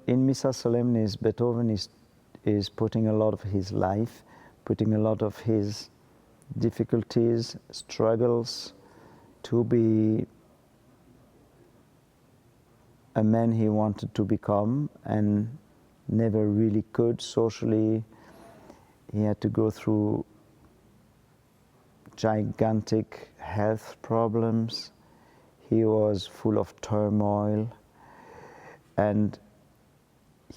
in Missa Solemnis, Beethoven is putting a lot of his life, putting a lot of his difficulties, struggles, to be a man he wanted to become and never really could socially. He had to go through gigantic health problems. He was full of turmoil, and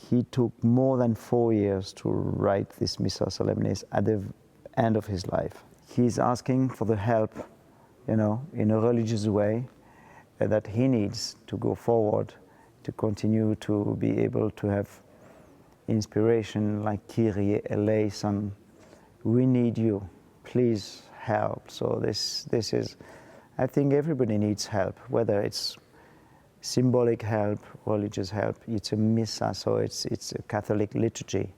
he took more than 4 years to write this Missa Solemnis at the end of his life. He's asking for the help, in a religious way, that he needs to go forward, to continue to be able to have inspiration like Kyrie, eleison. We need you, please help. So this is, I think everybody needs help, whether it's symbolic help, religious help. It's a Missa, so it's a Catholic liturgy.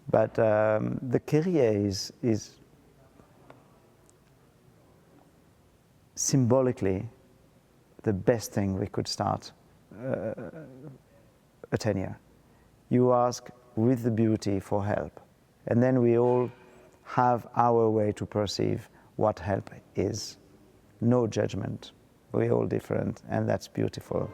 But the Kyrie is symbolically the best thing we could start a tenure. You ask with the beauty for help, and then we all have our way to perceive what help is. No judgment. We're all different, and that's beautiful.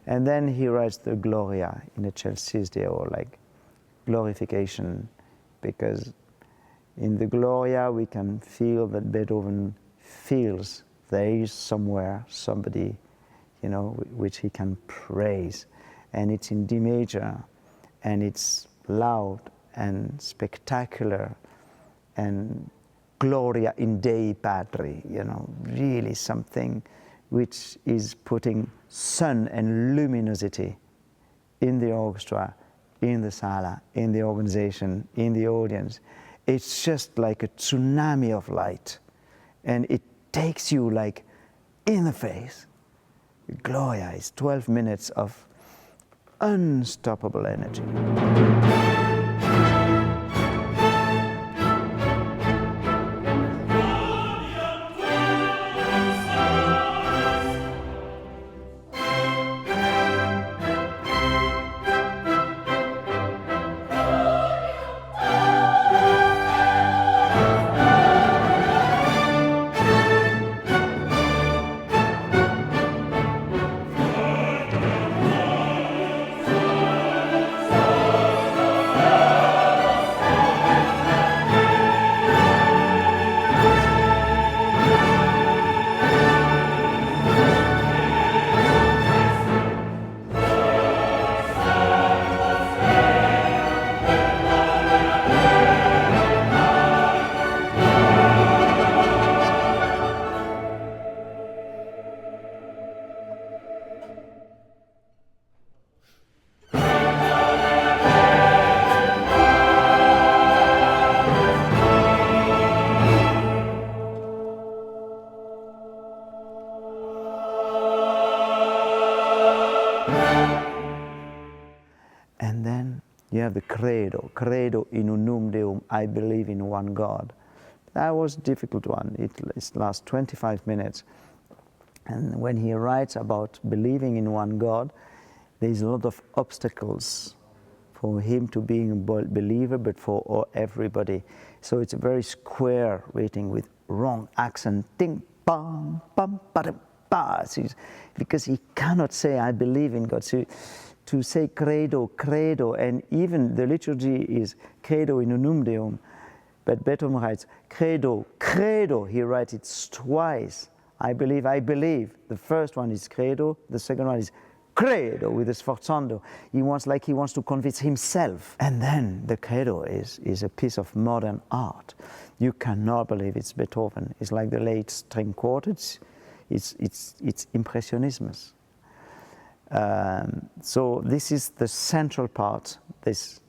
And then he writes the Gloria in the Celestia, or like glorification, because in the Gloria we can feel that Beethoven feels there is somewhere somebody, which he can praise. And it's in D major, and it's loud and spectacular, and Gloria in Dei Patri, really something which is putting sun and luminosity in the orchestra, in the sala, in the organization, in the audience. It's just like a tsunami of light, and it takes you like in the face. Gloria is 12 minutes of unstoppable energy. And then you have the credo in unum Deum, I believe in one God. That was a difficult one. It lasts 25 minutes. And when he writes about believing in one God, there's a lot of obstacles for him to being a believer, but for everybody. So it's a very square reading with wrong accent, ding, bam, bam, ba-dum, ba. Because he cannot say, I believe in God. So to say credo, credo, and even the liturgy is credo in unum deum, but Beethoven writes credo, credo, he writes it twice. I believe, I believe. The first one is credo, the second one is credo with a sforzando. He wants to convince himself. And then the credo is a piece of modern art. You cannot believe it's Beethoven. It's like the late string quartets. It's impressionismus. So this is the central part, this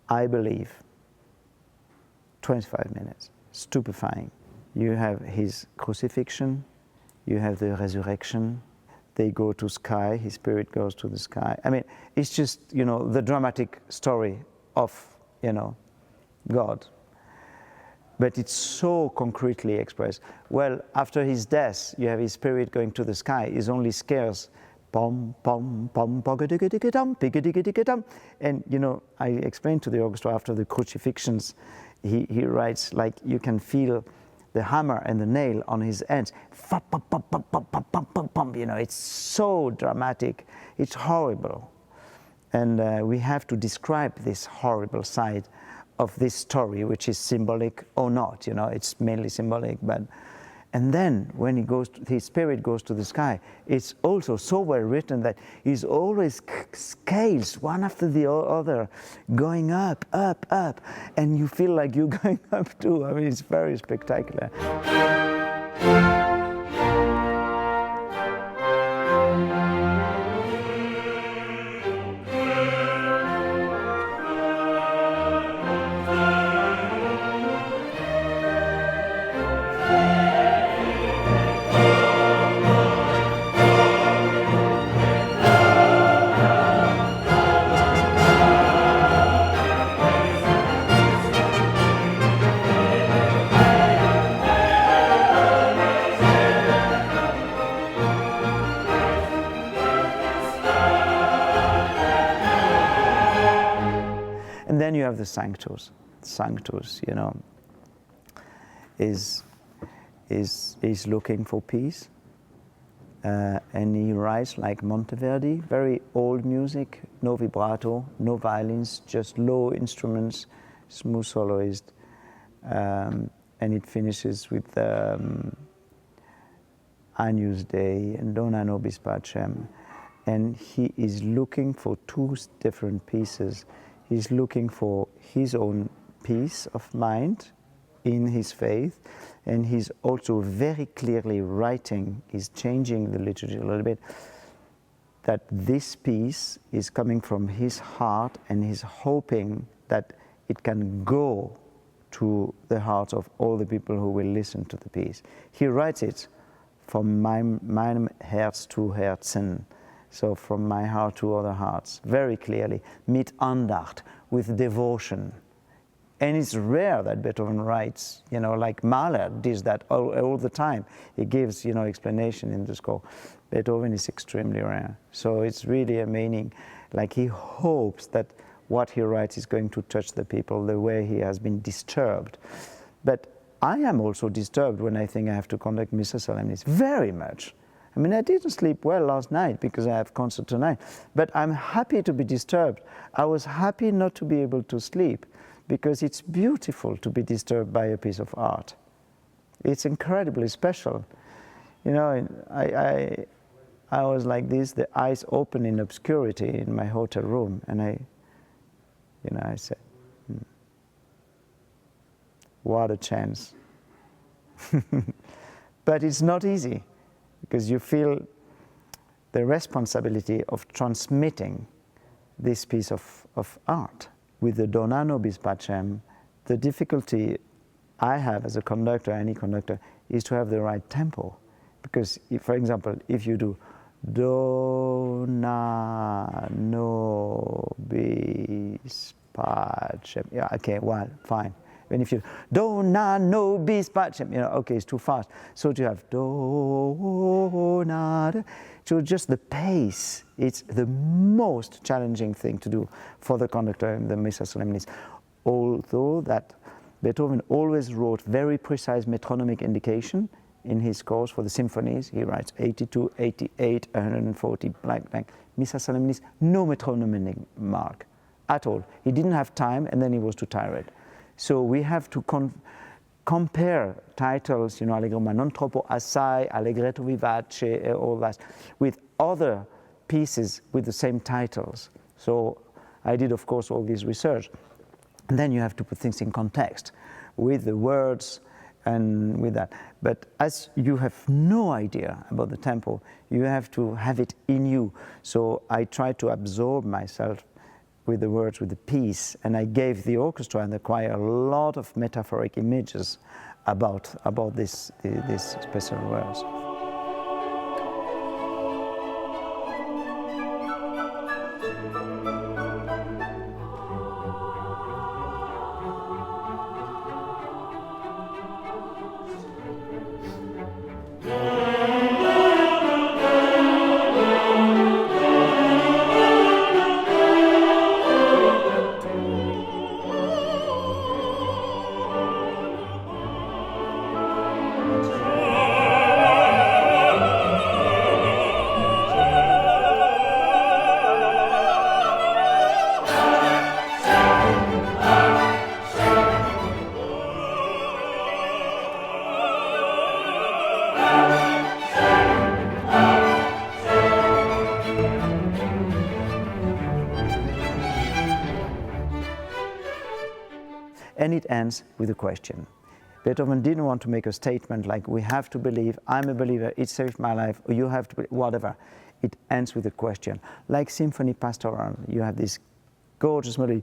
I believe. 25 minutes, stupefying. You have his crucifixion, you have the resurrection, they go to sky, his spirit goes to the sky. I mean, it's just, the dramatic story of, God. But it's so concretely expressed. Well, after his death, you have his spirit going to the sky. It only scares pom, pom, pom, pogadigadam, pigadigadam. And, I explained to the orchestra after the crucifixions, he writes, like, you can feel the hammer and the nail on his hands. It's so dramatic. It's horrible. And we have to describe this horrible side of this story, which is symbolic or not. It's mainly symbolic. And then when his spirit goes to the sky, it's also so well written that he's always scales one after the other, going up, up, up, and you feel like you're going up too. I mean, it's very spectacular. And then you have the Sanctus. Sanctus, is looking for peace. And he writes like Monteverdi, very old music, no vibrato, no violins, just low instruments, smooth soloist. And it finishes with Agnus Dei and Dona, nobis, pacem. And he is looking for two different pieces. He's looking for his own peace of mind in his faith, and he's also very clearly writing, he's changing the liturgy a little bit, that this peace is coming from his heart, and he's hoping that it can go to the hearts of all the people who will listen to the piece. He writes it from meinem Herz zu Herzen, so from my heart to other hearts, very clearly, mit Andacht, with devotion. And it's rare that Beethoven writes, like Mahler does that all the time. He gives, explanation in the score. Beethoven is extremely rare. So it's really a meaning, like he hopes that what he writes is going to touch the people the way he has been disturbed. But I am also disturbed when I think I have to conduct Missa Solemnis, very much. I mean, I didn't sleep well last night because I have concert tonight, but I'm happy to be disturbed. I was happy not to be able to sleep because it's beautiful to be disturbed by a piece of art. It's incredibly special. I was like this, the eyes open in obscurity in my hotel room, and I said, what a chance. But it's not easy, because you feel the responsibility of transmitting this piece of art. With the Dona, nobis, pacem, the difficulty I have as a conductor, any conductor, is to have the right tempo. Because, for example, if you do Dona, nobis, pacem, yeah, okay, well, fine. And if you Dona, nobis, pacem, okay, it's too fast. So you have Dona, So just the pace, it's the most challenging thing to do for the conductor in the Missa Solemnis. Although that Beethoven always wrote very precise metronomic indication in his scores for the symphonies. He writes 82, 88, 140, blank, blank. Missa Solemnis, no metronomic mark at all. He didn't have time, and then he was too tired. So we have to compare titles, you know, Allegro ma non troppo assai, Allegretto vivace, all that, with other pieces with the same titles. So I did, of course, all this research. And then you have to put things in context with the words and with that. But as you have no idea about the tempo, you have to have it in you. So I try to absorb myself with the words, with the piece, and I gave the orchestra and the choir a lot of metaphoric images about these special words. And it ends with a question. Beethoven didn't want to make a statement like, we have to believe, I'm a believer, it saved my life, or you have to believe, whatever. It ends with a question. Like Symphony Pastoral, you have this gorgeous melody,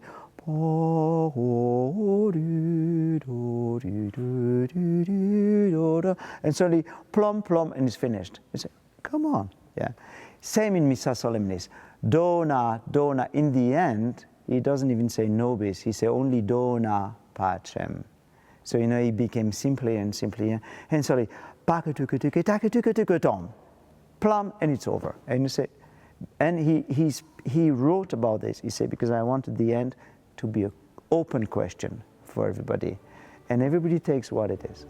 and suddenly, plum, plum, and it's finished. You say, come on, yeah. Same in Missa Solemnis. Dona, Dona, in the end, he doesn't even say nobis, he says only Dona, pacem. So, you know, he became simpler and simpler. And sorry, plum, and it's over. And you say, and he wrote about this. He said, because I wanted the end to be an open question for everybody. And everybody takes what it is.